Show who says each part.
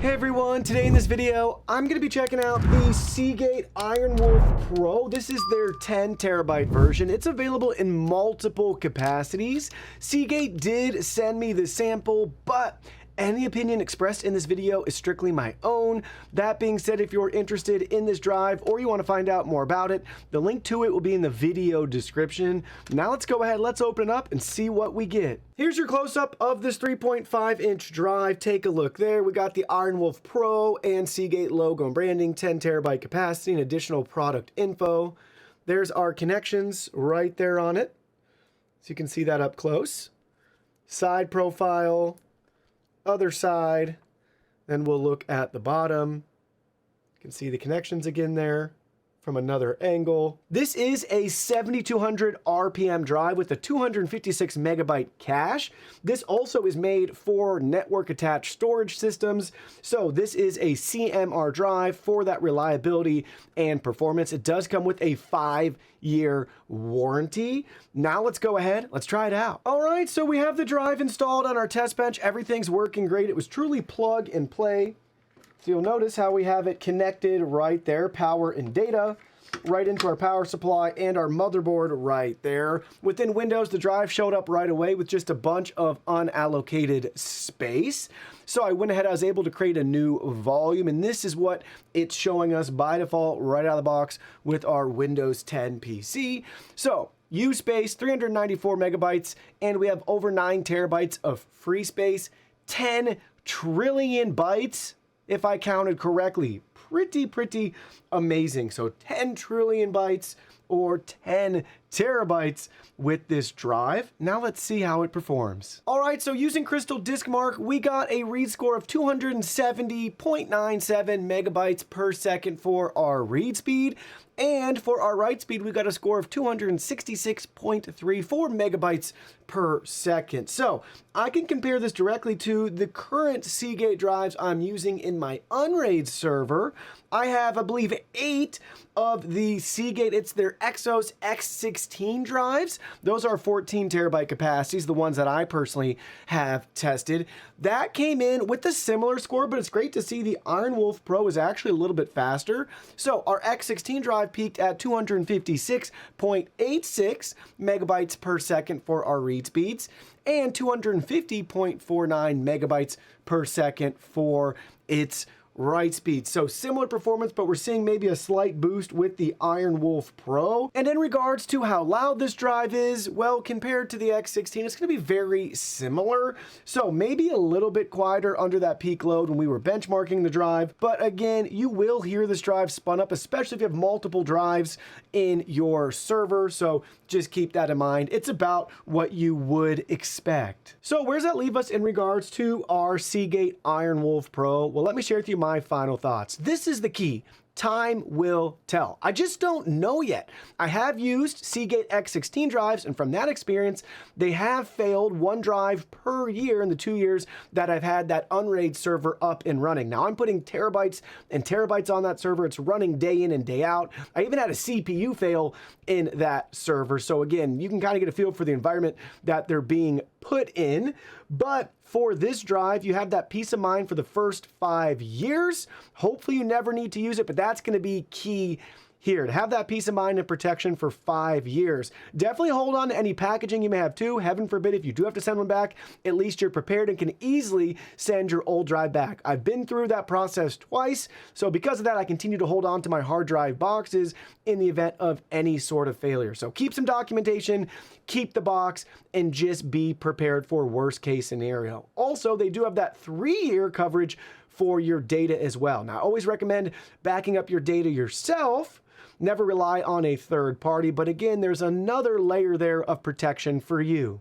Speaker 1: Hey everyone, today in this video, I'm going to be checking out the Seagate IronWolf Pro. This is their 10 terabyte version. It's available in multiple capacities. Seagate did send me the sample, but any opinion expressed in this video is strictly my own. That being said, if you're interested in this drive or you want to find out more about it, the link to it will be in the video description. Now let's go ahead, let's open it up and see what we get. Here's your close-up of this 3.5-inch drive. Take a look there. We got the IronWolf Pro and Seagate logo and branding, 10 terabyte capacity, and additional product info. There's our connections right there on it. So you can see that up close. Side profile. Other side, then we'll look at the bottom. You can see the connections again there from another angle. This is a 7200 RPM drive with a 256 megabyte cache. This also is made for network attached storage systems. So this is a CMR drive for that reliability and performance. It does come with a 5-year warranty. Now let's go ahead, let's try it out. All right, so we have the drive installed on our test bench. Everything's working great. It was truly plug and play. So you'll notice how we have it connected right there, power and data, right into our power supply and our motherboard right there. Within Windows, the drive showed up right away with just a bunch of unallocated space. So I went ahead, I was able to create a new volume, and this is what it's showing us by default right out of the box with our Windows 10 PC. So use space, 394 megabytes, and we have over 9 terabytes of free space, 10 trillion bytes. If I counted correctly, pretty amazing. So 10 trillion bytes or 10 terabytes with this drive. Now let's see how it performs. All right, so using Crystal Disk Mark, we got a read score of 270.97 megabytes per second for our read speed. And for our write speed, we got a score of 266.34 megabytes per second. So I can compare this directly to the current Seagate drives I'm using in my Unraid server. I have, I believe, 8 of the Seagate, it's their Exos X16 drives. Those are 14 terabyte capacities, the ones that I personally have tested. That came in with a similar score, but it's great to see the IronWolf Pro is actually a little bit faster. So our X16 drive peaked at 256.86 megabytes per second for our read speeds and 250.49 megabytes per second for its write speed. So similar performance, but we're seeing maybe a slight boost with the IronWolf Pro. And in regards to how loud this drive is, well, compared to the X16, it's going to be very similar. So maybe a little bit quieter under that peak load when we were benchmarking the drive. But again, you will hear this drive spun up, especially if you have multiple drives in your server. So just keep that in mind. It's about what you would expect. So where does that leave us in regards to our Seagate IronWolf Pro? Well, let me share with you my final thoughts. This is the key. Time will tell. I just don't know yet. I have used Seagate X16 drives, and from that experience, they have failed one drive per year in the 2 years that I've had that Unraid server up and running. Now I'm putting terabytes and terabytes on that server. It's running day in and day out. I even had a CPU fail in that server. So again, you can kind of get a feel for the environment that they're being put in. But for this drive, you have that peace of mind for the first 5 years. Hopefully you never need to use it, but that's going to be key here, to have that peace of mind and protection for 5 years. Definitely hold on to any packaging you may have too. Heaven forbid, if you do have to send one back, at least you're prepared and can easily send your old drive back. I've been through that process twice, so because of that, I continue to hold on to my hard drive boxes in the event of any sort of failure. So keep some documentation, keep the box, and just be prepared for worst case scenario. Also, they do have that 3-year coverage for your data as well. Now, I always recommend backing up your data yourself. Never rely on a third party, but again, there's another layer there of protection for you.